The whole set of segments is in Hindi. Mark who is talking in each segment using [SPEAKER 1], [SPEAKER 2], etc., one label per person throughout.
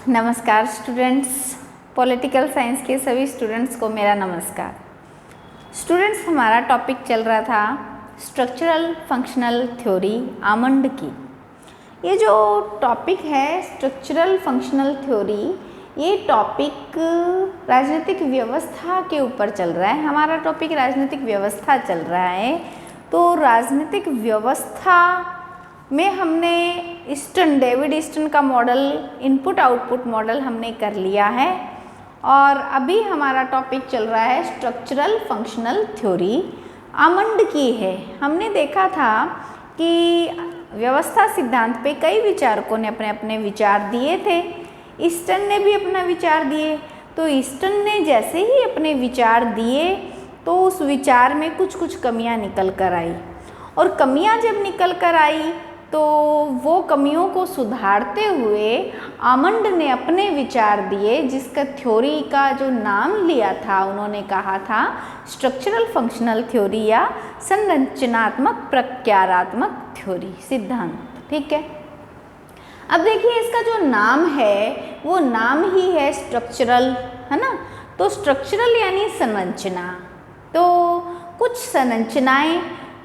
[SPEAKER 1] नमस्कार स्टूडेंट्स, पॉलिटिकल साइंस के सभी स्टूडेंट्स को मेरा नमस्कार। स्टूडेंट्स, हमारा टॉपिक चल रहा था स्ट्रक्चरल फंक्शनल थ्योरी आमंड की। ये जो टॉपिक है स्ट्रक्चरल फंक्शनल थ्योरी, ये टॉपिक राजनीतिक व्यवस्था के ऊपर चल रहा है। हमारा टॉपिक राजनीतिक व्यवस्था चल रहा है। तो राजनीतिक व्यवस्था में हमने डेविड ईस्टन का मॉडल, इनपुट आउटपुट मॉडल हमने कर लिया है और अभी हमारा टॉपिक चल रहा है स्ट्रक्चरल फंक्शनल थ्योरी आमंड की है। हमने देखा था कि व्यवस्था सिद्धांत पे कई विचारकों ने अपने अपने विचार दिए थे। ईस्टन ने भी अपना विचार दिए। तो ईस्टन ने जैसे ही अपने विचार दिए तो उस विचार में कुछ कमियां निकल कर आई, और कमियां जब निकल कर आई तो वो कमियों को सुधारते हुए आमंड ने अपने विचार दिए, जिसका थ्योरी का जो नाम लिया था उन्होंने कहा था स्ट्रक्चरल फंक्शनल थ्योरी या संरचनात्मक प्रत्यारात्मक थ्योरी सिद्धांत। ठीक है, अब देखिए इसका जो नाम है वो नाम ही है स्ट्रक्चरल, है ना। तो स्ट्रक्चरल यानी संरचना। तो कुछ संरचनाएं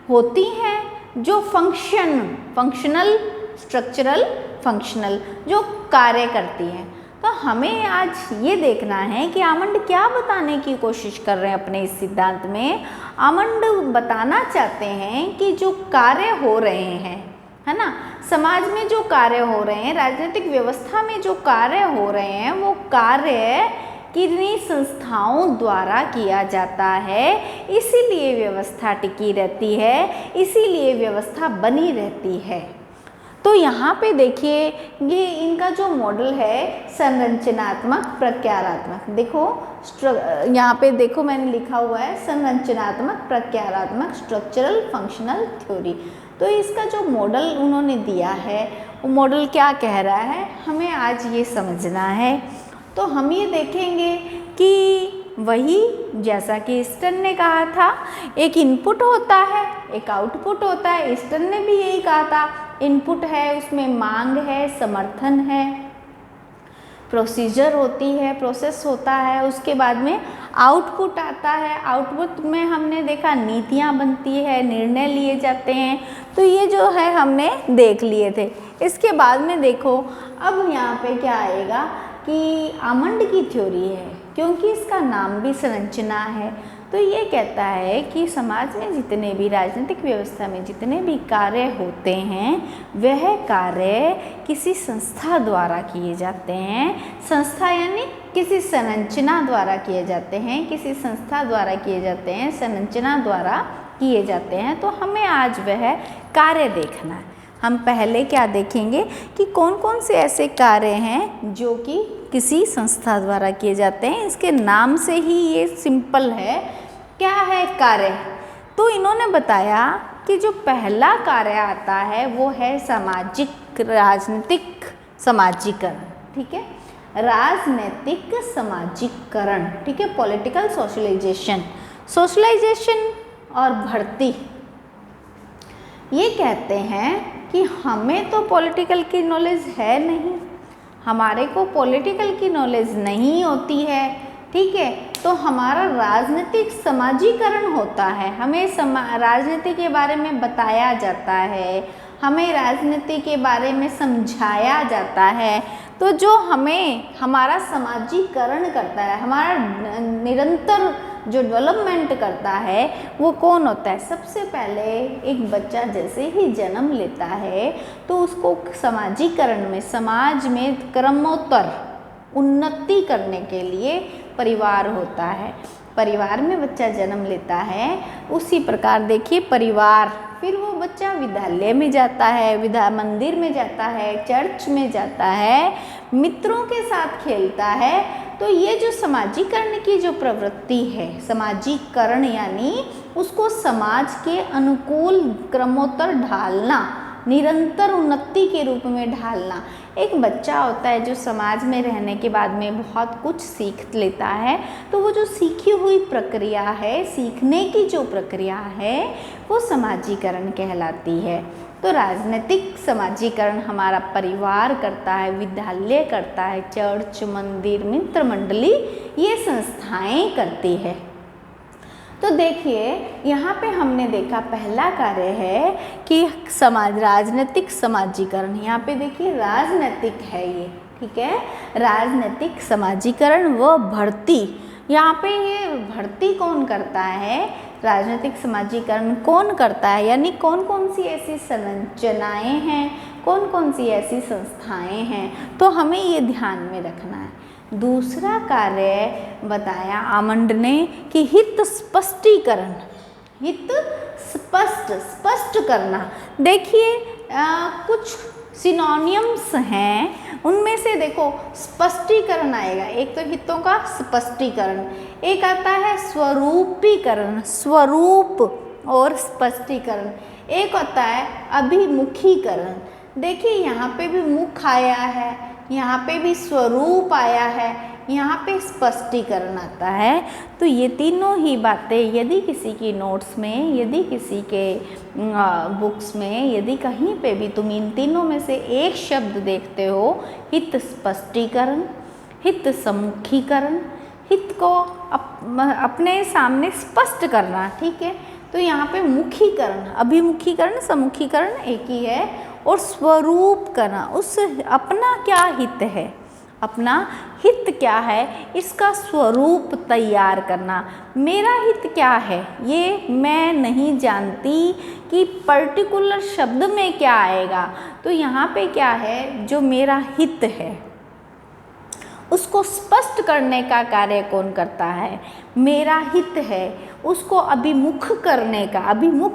[SPEAKER 1] होती हैं जो फंक्शनल, स्ट्रक्चरल फंक्शनल, जो कार्य करती हैं। तो हमें आज ये देखना है कि आमंड क्या बताने की कोशिश कर रहे हैं अपने इस सिद्धांत में। आमंड बताना चाहते हैं कि जो कार्य हो रहे हैं, है ना, समाज में जो कार्य हो रहे हैं, राजनीतिक व्यवस्था में जो कार्य हो रहे हैं, वो कार्य किन्हीं संस्थाओं द्वारा किया जाता है। इसीलिए व्यवस्था टिकी रहती है, इसीलिए व्यवस्था बनी रहती है। तो यहाँ पे देखिए ये इनका जो मॉडल है संरचनात्मक प्रत्यारात्मक। देखो यहाँ पे देखो मैंने लिखा हुआ है संरचनात्मक प्रत्यारात्मक स्ट्रक्चरल फंक्शनल थ्योरी। तो इसका जो मॉडल उन्होंने दिया है वो मॉडल क्या कह रहा है, हमें आज ये समझना है। तो हम ये देखेंगे कि वही जैसा कि ईस्टन ने कहा था, एक इनपुट होता है, एक आउटपुट होता है। ईस्टन ने भी यही कहा था, इनपुट है, उसमें मांग है, समर्थन है, प्रोसीजर होती है, प्रोसेस होता है। उसके बाद में आउटपुट आता है। आउटपुट में हमने देखा नीतियाँ बनती है, निर्णय लिए जाते हैं। तो ये जो है हमने देख लिए थे। इसके बाद में देखो अब यहाँ पे क्या आएगा कि आमंड की थ्योरी है, क्योंकि इसका नाम भी संरचना है। तो ये कहता है कि समाज में जितने भी राजनीतिक व्यवस्था में जितने भी कार्य होते हैं वह कार्य किसी संस्था द्वारा किए जाते हैं। संस्था यानी किसी संरचना द्वारा किए जाते हैं, किसी संस्था द्वारा किए जाते हैं, संरचना द्वारा किए जाते हैं। तो हमें आज वह कार्य देखना है। हम पहले क्या देखेंगे कि कौन कौन से ऐसे कार्य हैं जो कि किसी संस्था द्वारा किए जाते हैं। इसके नाम से ही ये सिंपल है, क्या है कार्य। तो इन्होंने बताया कि जो पहला कार्य आता है वो है सामाजिक राजनीतिक समाजीकरण। ठीक है, राजनीतिक समाजीकरण। ठीक है, पॉलिटिकल सोशलाइजेशन और भर्ती। ये कहते हैं कि हमें तो पॉलिटिकल की नॉलेज है नहीं, हमारे को पॉलिटिकल की नॉलेज नहीं होती है। ठीक है, तो हमारा राजनीतिक समाजीकरण होता है। हमें राजनीति के बारे में बताया जाता है, हमें राजनीति के बारे में समझाया जाता है। तो जो हमें हमारा समाजीकरण करता है, हमारा निरंतर जो डेवलपमेंट करता है वो कौन होता है। सबसे पहले एक बच्चा जैसे ही जन्म लेता है तो उसको समाजीकरण में, समाज में क्रमोत्तर उन्नति करने के लिए परिवार होता है। परिवार में बच्चा जन्म लेता है। उसी प्रकार देखिए परिवार, फिर वो बच्चा विद्यालय में जाता है, मंदिर में जाता है, चर्च में जाता है, मित्रों के साथ खेलता है। तो ये जो समाजीकरण की जो प्रवृत्ति है, समाजीकरण यानी उसको समाज के अनुकूल क्रमोत्तर ढालना, निरंतर उन्नति के रूप में ढालना। एक बच्चा होता है जो समाज में रहने के बाद में बहुत कुछ सीख लेता है। तो वो जो सीखी हुई प्रक्रिया है, सीखने की जो प्रक्रिया है वो समाजीकरण कहलाती है। तो राजनीतिक समाजीकरण हमारा परिवार करता है, विद्यालय करता है, चर्च, मंदिर, मित्र मंडली ये संस्थाएं करती है। तो देखिए यहाँ पे हमने देखा पहला कार्य है कि राजनीतिक समाजीकरण। यहाँ पे देखिए राजनीतिक है ये, ठीक है, राजनीतिक समाजीकरण व भर्ती। यहाँ पे ये भर्ती कौन करता है, राजनीतिक समाजीकरण कौन करता है, यानी कौन कौन सी ऐसी संरचनाएं हैं, कौन कौन सी ऐसी संस्थाएं हैं, तो हमें ये ध्यान में रखना है। दूसरा कार्य बताया आमंड ने कि हित स्पष्टीकरण, हित स्पष्ट करना। देखिए कुछ सिनोनिम्स हैं, उनमें से देखो स्पष्टीकरण आएगा, एक तो हितों का स्पष्टीकरण, एक आता है स्वरूपीकरण, स्वरूप और स्पष्टीकरण, एक होता है अभिमुखीकरण। देखिए यहाँ पे भी मुख आया है, यहाँ पे भी स्वरूप आया है, यहाँ पे स्पष्टीकरण आता है। तो ये तीनों ही बातें यदि किसी की नोट्स में, यदि किसी के बुक्स में, यदि कहीं पे भी तुम इन तीनों में से एक शब्द देखते हो, हित स्पष्टीकरण, हित सम्मुखीकरण, हित को अपने सामने स्पष्ट करना, ठीक है, तो यहाँ पे मुखीकरण, अभिमुखीकरण, सम्मुखीकरण एक ही है, और स्वरूप करना, उस अपना क्या हित है, अपना हित क्या है, इसका स्वरूप तैयार करना। मेरा हित क्या है ये मैं नहीं जानती कि पर्टिकुलर शब्द में क्या आएगा, तो यहाँ पे क्या है, जो मेरा हित है उसको स्पष्ट करने का कार्य कौन करता है, मेरा हित है उसको अभिमुख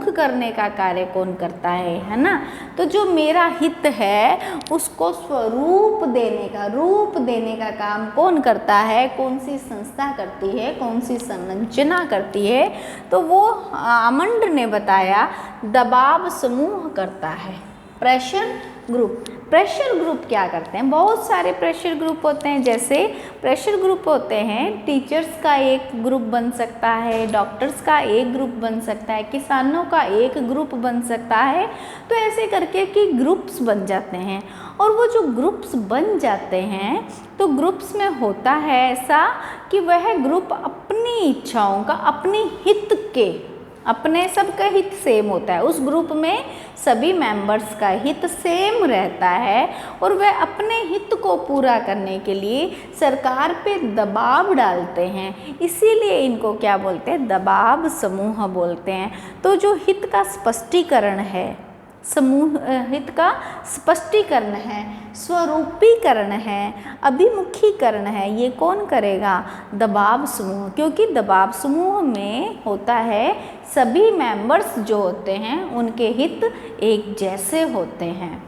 [SPEAKER 1] करने का कार्य कौन करता है ना। तो जो मेरा हित है उसको स्वरूप देने का, रूप देने का काम कौन करता है, कौन सी संस्था करती है, कौन सी संरचना करती है, तो वो आमंड ने बताया दबाव समूह करता है, प्रेशर ग्रुप। प्रेशर ग्रुप क्या करते हैं, बहुत सारे प्रेशर ग्रुप होते हैं, जैसे प्रेशर ग्रुप होते हैं, टीचर्स का एक ग्रुप बन सकता है, डॉक्टर्स का एक ग्रुप बन सकता है, किसानों का एक ग्रुप बन सकता है, तो ऐसे करके कि ग्रुप्स बन जाते हैं। और वो जो ग्रुप्स बन जाते हैं तो ग्रुप्स में होता है ऐसा कि वह ग्रुप अपनी इच्छाओं का, अपने हित के, अपने सबका हित सेम होता है, उस ग्रुप में सभी मेंबर्स का हित सेम रहता है, और वह अपने हित को पूरा करने के लिए सरकार पे दबाव डालते हैं, इसीलिए इनको क्या बोलते हैं, दबाव समूह बोलते हैं। तो जो हित का स्पष्टीकरण है, समूह हित का स्पष्टीकरण है, स्वरूपीकरण है, अभिमुखीकरण है, ये कौन करेगा, दबाव समूह, क्योंकि दबाव समूह में होता है सभी मेंबर्स जो होते हैं उनके हित एक जैसे होते हैं।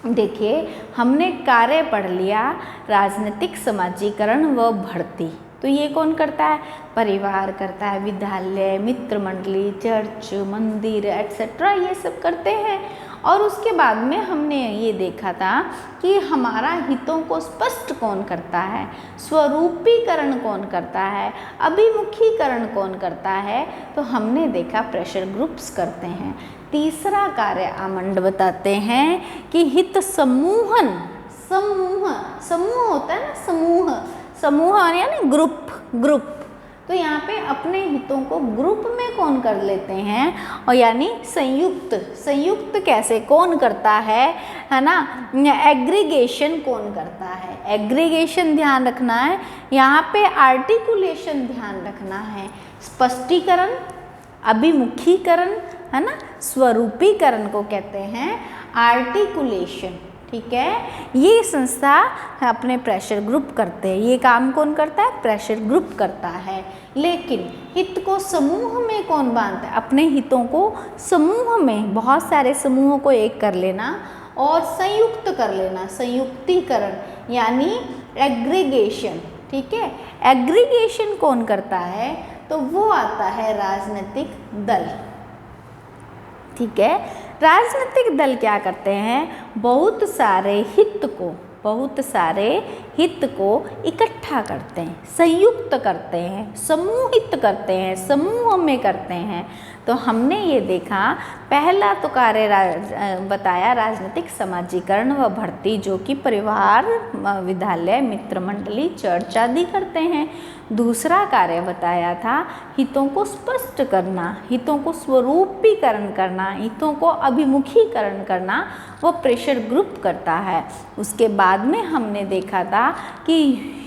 [SPEAKER 1] देखिए हमने कार्य पढ़ लिया राजनीतिक समाजीकरण व भर्ती, तो ये कौन करता है, परिवार करता है, विद्यालय, मित्र मंडली, चर्च, मंदिर एटसेट्रा ये सब करते हैं। और उसके बाद में हमने ये देखा था कि हमारा हितों को स्पष्ट कौन करता है, स्वरूपीकरण कौन करता है, अभिमुखीकरण कौन करता है, तो हमने देखा प्रेशर ग्रुप्स करते हैं। तीसरा कार्य आमंड बताते हैं कि हित समूहन, समूह होता है ना, समूह यानी ग्रुप, तो यहाँ पे अपने हितों को ग्रुप में कौन कर लेते हैं, और यानी संयुक्त कैसे कौन करता है ना, एग्रीगेशन कौन करता है, एग्रीगेशन ध्यान रखना है, यहाँ पे आर्टिकुलेशन ध्यान रखना है, स्पष्टीकरण, अभिमुखीकरण है ना, स्वरूपीकरण को कहते हैं आर्टिकुलेशन, ठीक है। ये संस्था अपने प्रेशर ग्रुप करते हैं, ये काम कौन करता है, प्रेशर ग्रुप करता है। लेकिन हित को समूह में कौन बांधता है, अपने हितों को समूह में, बहुत सारे समूहों को एक कर लेना और संयुक्त कर लेना, संयुक्तिकरण यानी एग्रीगेशन, ठीक है। एग्रीगेशन कौन करता है, तो वो आता है राजनीतिक दल, ठीक है। राजनीतिक दल क्या करते हैं, बहुत सारे हित को इकट्ठा करते हैं, संयुक्त करते हैं, समूहित करते हैं, समूह में करते हैं। तो हमने ये देखा पहला तो कार्य बताया राजनीतिक समाजीकरण व भर्ती, जो कि परिवार, विद्यालय, मित्र मंडली, चर्च आदि करते हैं। दूसरा कार्य बताया था हितों को स्पष्ट करना, हितों को स्वरूपीकरण करना, हितों को अभिमुखीकरण करना, वो प्रेशर ग्रुप करता है। उसके बाद में हमने देखा था कि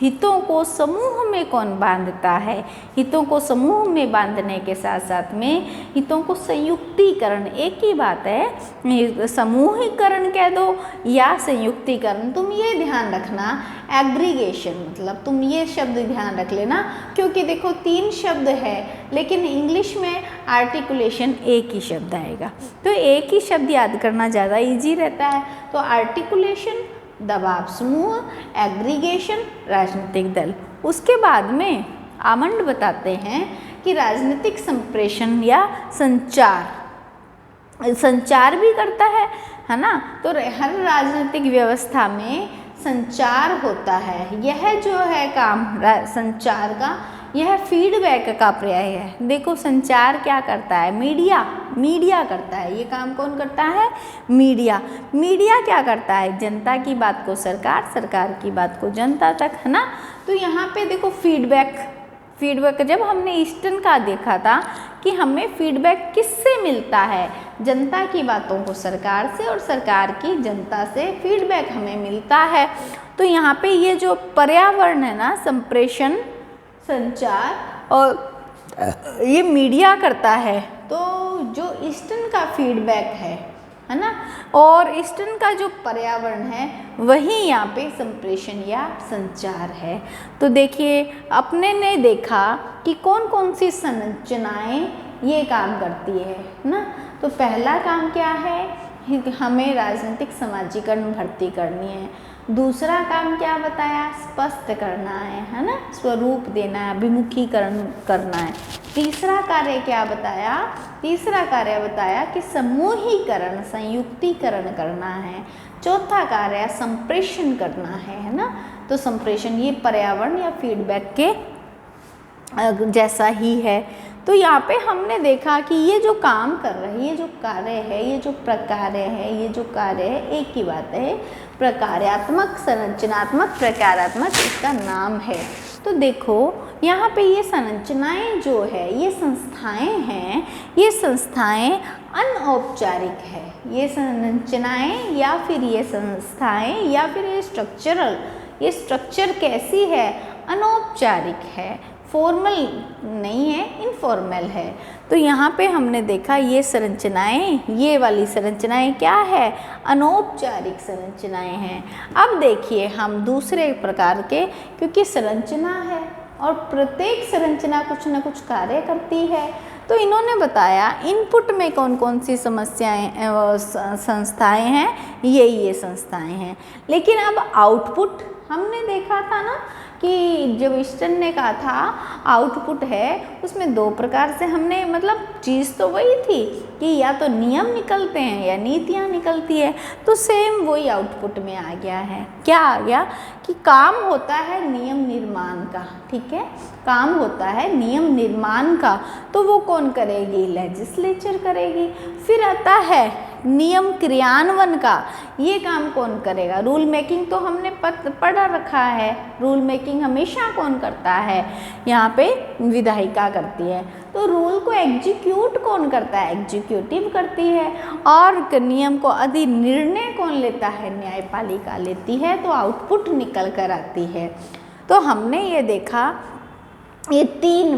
[SPEAKER 1] हितों को समूह में कौन बांधता है, हितों को समूह में बांधने के साथ साथ में हितों को संयुक्तिकरण, एक ही बात है, समूहीकरण कह दो या संयुक्तिकरण, तुम ये ध्यान रखना। एग्रीगेशन मतलब तुम ये शब्द ध्यान रख लेना, क्योंकि देखो 3 शब्द है लेकिन इंग्लिश में आर्टिकुलेशन एक ही शब्द आएगा, तो एक ही शब्द याद करना ज़्यादा इजी रहता है। तो आर्टिकुलेशन दबाव समूह, एग्रीगेशन राजनीतिक दल। उसके बाद में आमंड बताते हैं कि राजनीतिक संप्रेषण या संचार भी करता है ना। तो हर राजनीतिक व्यवस्था में संचार होता है। यह जो है काम संचार का, यह फीडबैक का पर्याय है। देखो संचार क्या करता है, मीडिया करता है। ये काम कौन करता है, मीडिया क्या करता है, जनता की बात को सरकार, सरकार की बात को जनता तक, है ना। तो यहाँ पे देखो फीडबैक जब हमने ईस्टर्न का देखा था कि हमें फीडबैक किससे मिलता है, जनता की बातों को सरकार से और सरकार की जनता से फीडबैक हमें मिलता है। तो यहाँ पे ये जो पर्यावरण है ना, संप्रेषण, संचार और ये मीडिया करता है। तो जो ईस्टर्न का फीडबैक है ना, और ईस्टर्न का जो पर्यावरण है वही यहाँ पे संप्रेषण या संचार है। तो देखिए अपने ने देखा कि कौन कौन सी संरचनाएं ये काम करती है ना। तो पहला काम क्या है, हमें राजनीतिक समाजीकरण भर्ती करनी है। दूसरा काम क्या बताया, स्पष्ट करना है ना, स्वरूप देना है, अभिमुखीकरण करना है। तीसरा कार्य क्या बताया, तीसरा कार्य बताया कि समूहीकरण, संयुक्तिकरण करना है। चौथा कार्य संप्रेषण करना है ना। तो संप्रेषण ये पर्यावरण या फीडबैक के जैसा ही है। तो यहाँ पे हमने देखा कि ये जो काम कर रहे हैं, ये जो कार्य है, ये जो प्रकार्य है, ये जो कार्य है, एक ही बात है, प्रकार्यात्मक, संरचनात्मक, प्रकारात्मक इसका नाम है। तो देखो यहाँ पे ये संरचनाएं जो है, ये संस्थाएं हैं, ये संस्थाएं अनौपचारिक है। ये संरचनाएं या फिर ये संस्थाएं या फिर ये स्ट्रक्चर कैसी है, अनौपचारिक है, फॉर्मल नहीं है, इनफॉर्मल है। तो यहाँ पे हमने देखा ये संरचनाएं, ये वाली संरचनाएं क्या है, अनौपचारिक संरचनाएं हैं। अब देखिए हम दूसरे प्रकार के, क्योंकि संरचना है और प्रत्येक संरचना कुछ न कुछ कार्य करती है। तो इन्होंने बताया इनपुट में कौन कौन सी समस्याएं संस्थाएं हैं, ये संस्थाएं हैं। लेकिन अब आउटपुट हमने देखा था ना कि जब ईस्टर्न ने कहा था आउटपुट है, उसमें 2 प्रकार से हमने, मतलब चीज़ तो वही थी कि या तो नियम निकलते हैं या नीतियाँ निकलती है। तो सेम वही आउटपुट में आ गया है। क्या आ गया कि काम होता है नियम निर्माण का, ठीक है, काम होता है नियम निर्माण का। तो वो कौन करेगी, लेजिस्लेचर करेगी। फिर आता है नियम क्रियान्वयन का, ये काम कौन करेगा, रूल मेकिंग तो हमने पढ़ा रखा है। रूल मेकिंग हमेशा कौन करता है, यहाँ पे विधायिका करती है। तो रूल को एग्जीक्यूट कौन करता है, एग्जीक्यूटिव करती है। और नियम को अधिनिर्णय कौन लेता है, न्यायपालिका लेती है। तो आउटपुट निकल कर आती है। तो हमने ये देखा ये 3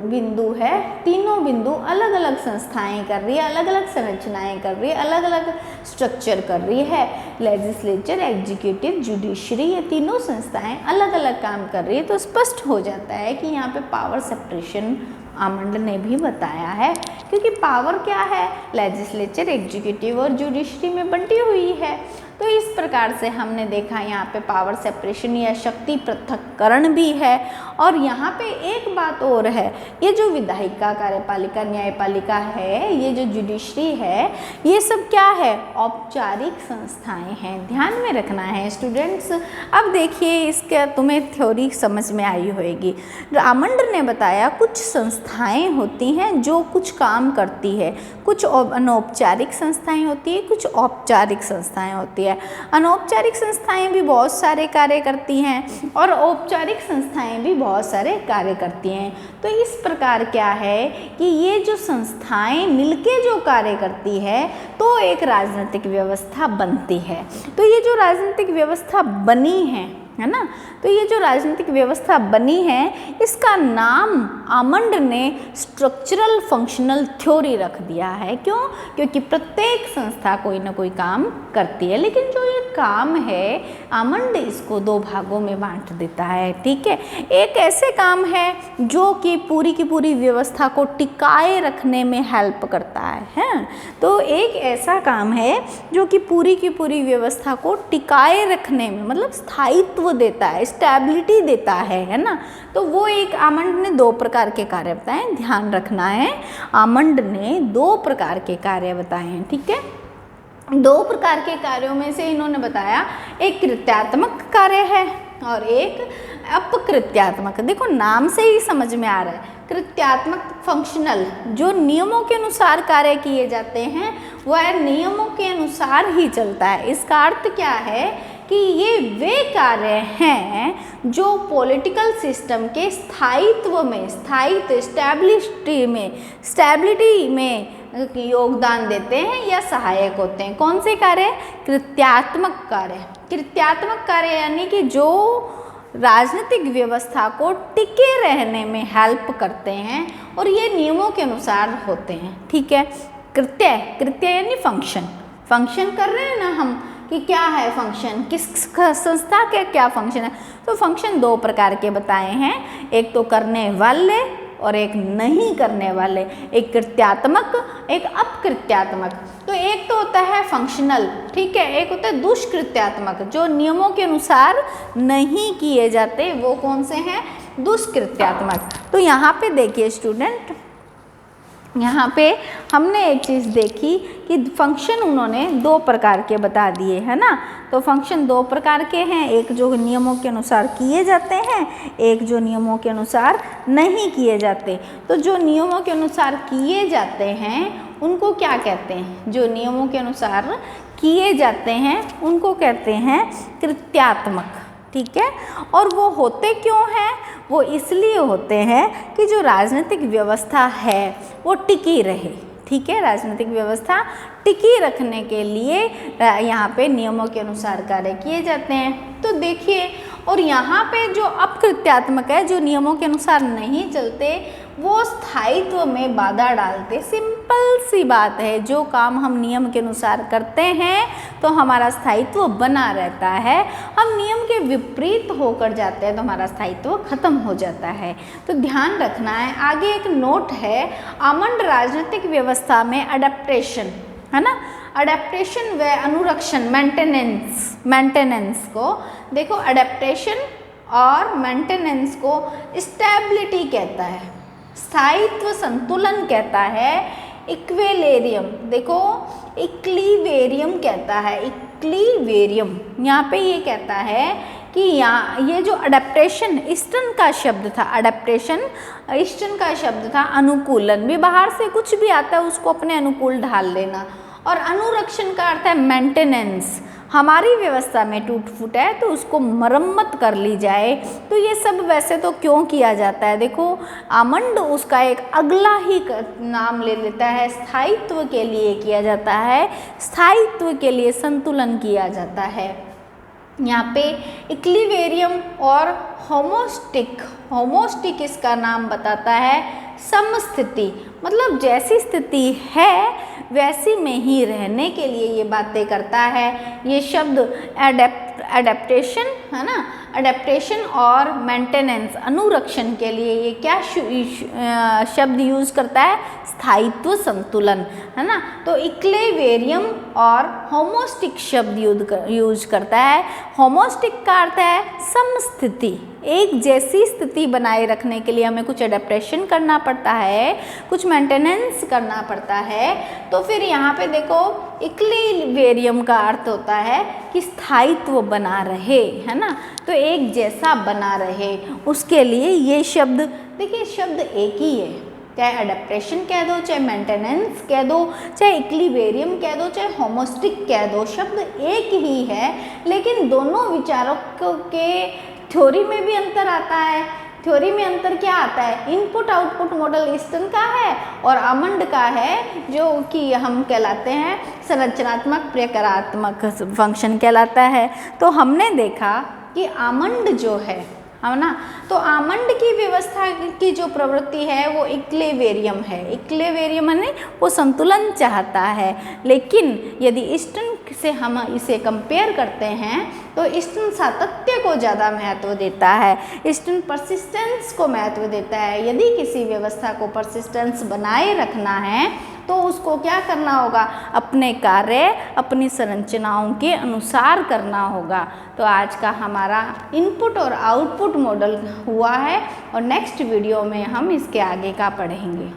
[SPEAKER 1] बिंदु है, तीनों बिंदु अलग अलग संस्थाएं कर रही है, अलग अलग संरचनाएं कर रही है, अलग अलग स्ट्रक्चर कर रही है। लेजिस्लेचर, एग्जीक्यूटिव, जुडिशरी, ये तीनों संस्थाएं अलग अलग काम कर रही है। तो स्पष्ट हो जाता है कि यहाँ पे पावर सेपरेशन आमंड ने भी बताया है, क्योंकि पावर क्या है, लेजिस्लेचर, एग्जीक्यूटिव और जुडिशरी में बंटी हुई है। तो इस प्रकार से हमने देखा यहाँ पे पावर सेपरेशन या शक्ति पृथक्करण भी है। और यहाँ पे एक बात और है, ये जो विधायिका, कार्यपालिका, न्यायपालिका है, ये जो जुडिशरी है, ये सब क्या है, औपचारिक संस्थाएं हैं, ध्यान में रखना है स्टूडेंट्स। अब देखिए इसके तुम्हें थ्योरी समझ में आई होगी। आमंड ने बताया कुछ संस्थाएं होती हैं जो कुछ काम करती है, कुछ अनौपचारिक संस्थाएं होती है, कुछ औपचारिक संस्थाएं होती है। अनौपचारिक संस्थाएं भी बहुत सारे कार्य करती हैं और औपचारिक संस्थाएं भी बहुत सारे कार्य करती हैं। तो इस प्रकार क्या है कि ये जो संस्थाएं मिलके जो कार्य करती है तो एक राजनीतिक व्यवस्था बनती है। तो ये जो राजनीतिक व्यवस्था बनी है ना, तो ये जो राजनीतिक व्यवस्था बनी है इसका नाम आमंड ने स्ट्रक्चरल फंक्शनल थ्योरी रख दिया है। क्यों? क्योंकि प्रत्येक संस्था कोई ना कोई काम करती है, लेकिन जो ये काम है आमंड इसको दो भागों में बांट देता है। ठीक है, एक ऐसे काम है जो कि पूरी की पूरी व्यवस्था को टिकाए रखने में हेल्प करता है। तो एक ऐसा काम है जो कि पूरी की पूरी व्यवस्था को टिकाए रखने में, मतलब स्थायित्व देता है, स्टेबिलिटी देता है ना। तो वो एक आमंड ने दो प्रकार के कार्य बताए, ध्यान रखना है। आमंड ने दो प्रकार के कार्य बताए हैं। ठीक है, दो प्रकार के कार्यों में से इन्होंने बताया एक कृत्यात्मक कार्य है और एक अपकृत्यात्मक। देखो नाम से ही समझ में आ रहा है, कृत्यात्मक फंक्शनल, जो नियमों के अनुसार कार्य किए जाते हैं वह नियमों के अनुसार ही चलता है। इसका अर्थ क्या है कि ये वे कार्य हैं जो पॉलिटिकल सिस्टम के स्थायित्व में, स्टेबिलिटी में योगदान देते हैं या सहायक होते हैं। कौन से कार्य? कृत्यात्मक कार्य। कृत्यात्मक कार्य यानी कि जो राजनीतिक व्यवस्था को टिके रहने में हेल्प करते हैं और ये नियमों के अनुसार होते हैं। ठीक है, कृत्य यानी फंक्शन कर रहे हैं ना हम, कि क्या है फंक्शन, किस संस्था के क्या फंक्शन है। तो फंक्शन दो प्रकार के बताए हैं, एक तो करने वाले और एक नहीं करने वाले, एक कृत्यात्मक एक अपकृत्यात्मक। तो एक तो होता है फंक्शनल, ठीक है, एक होता है दुष्कृत्यात्मक, जो नियमों के अनुसार नहीं किए जाते, वो कौन से हैं? दुष्कृत्यात्मक। तो यहाँ पे देखिए स्टूडेंट, यहाँ पे हमने एक चीज़ देखी कि फंक्शन उन्होंने दो प्रकार के बता दिए है ना। तो फंक्शन दो प्रकार के हैं, एक जो नियमों के अनुसार किए जाते हैं, एक जो नियमों के अनुसार नहीं किए जाते। तो जो नियमों के अनुसार किए जाते हैं उनको क्या कहते हैं? जो नियमों के अनुसार किए जाते हैं उनको कहते हैं कृत्यात्मक। ठीक है, और वो होते क्यों हैं? वो इसलिए होते हैं कि जो राजनीतिक व्यवस्था है वो टिकी रहे। ठीक है, राजनीतिक व्यवस्था टिकी रखने के लिए यहाँ पे नियमों के अनुसार कार्य किए जाते हैं। तो देखिए, और यहाँ पे जो अपकृत्यात्मक है, जो नियमों के अनुसार नहीं चलते, वो स्थायित्व में बाधा डालते। सिंपल सी बात है, जो काम हम नियम के अनुसार करते हैं तो हमारा स्थायित्व बना रहता है, हम नियम के विपरीत होकर जाते हैं तो हमारा स्थायित्व खत्म हो जाता है। तो ध्यान रखना है। आगे एक नोट है, आमंड राजनीतिक व्यवस्था में अडेप्टेशन, है ना, अडेप्टेशन व अनुरक्षण, मेंटेनेंस को देखो, अडेप्टेशन और मेंटेनेंस को स्टेबिलिटी कहता है, स्थायित्व संतुलन कहता है, इक्विलिब्रियम, देखो इक्विलिब्रियम कहता है, इक्विलिब्रियम यहाँ पे ये कहता है कि यहाँ ये जो अडेप्टेशन ईस्टर्न का शब्द था, अडेप्टेशन ईस्टर्न का शब्द था, अनुकूलन भी बाहर से कुछ भी आता है उसको अपने अनुकूल ढाल लेना, और अनुरक्षण का अर्थ है मेंटेनेंस, हमारी व्यवस्था में टूट फूट है तो उसको मरम्मत कर ली जाए। तो ये सब वैसे तो क्यों किया जाता है? देखो आमंड उसका एक अगला ही नाम ले लेता है, स्थायित्व के लिए किया जाता है, स्थायित्व के लिए संतुलन किया जाता है। यहाँ पे इक्विलिब्रियम और होमोस्टिक इसका नाम बताता है समस्थिति, मतलब जैसी स्थिति है वैसी में ही रहने के लिए ये बातें करता है। ये शब्द एडेप्टेशन है ना, एडेप्टेशन और मेंटेनेंस अनुरक्षण के लिए ये क्या शब्द यूज करता है, स्थायित्व संतुलन है ना। तो इक्विलिब्रियम और होमोस्टिक शब्द यूज करता है। होमोस्टिक का अर्थ है समस्थिति, एक जैसी स्थिति बनाए रखने के लिए हमें कुछ एडेप्टेशन करना पड़ता है, कुछ मेंटेनेंस करना पड़ता है। तो फिर यहाँ पे देखो इक्विलिब्रियम का अर्थ होता है कि स्थायित्व बना रहे है ना, तो एक जैसा बना रहे, उसके लिए ये शब्द देखिए, शब्द एक ही है, चाहे एडेप्टेशन कह दो, चाहे मेंटेनेंस कह दो, चाहे इक्विलिब्रियम कह दो, चाहे होमोस्टिक कह दो, शब्द एक ही है। लेकिन दोनों विचारों के थ्योरी में भी अंतर आता है। थ्योरी में अंतर क्या आता है, इनपुट आउटपुट मॉडल ईस्टर्न का है और आमंड का है, जो कि हम कहलाते हैं संरचनात्मक प्रकारात्मक फंक्शन कहलाता है। तो हमने देखा कि आमंड जो है ना, तो आमंड की व्यवस्था की जो प्रवृत्ति है वो इक्विलिब्रियम है। इक्विलिब्रियम माने वो संतुलन चाहता है। लेकिन यदि ईस्टर्न से हम इसे कंपेयर करते हैं तो ईस्टर्न सातत्य को ज़्यादा महत्व देता है, ईस्टर्न परसिस्टेंस को महत्व देता है। यदि किसी व्यवस्था को परसिस्टेंस बनाए रखना है तो उसको क्या करना होगा, अपने कार्य अपनी संरचनाओं के अनुसार करना होगा। तो आज का हमारा इनपुट और आउटपुट मॉडल हुआ है और नेक्स्ट वीडियो में हम इसके आगे का पढ़ेंगे।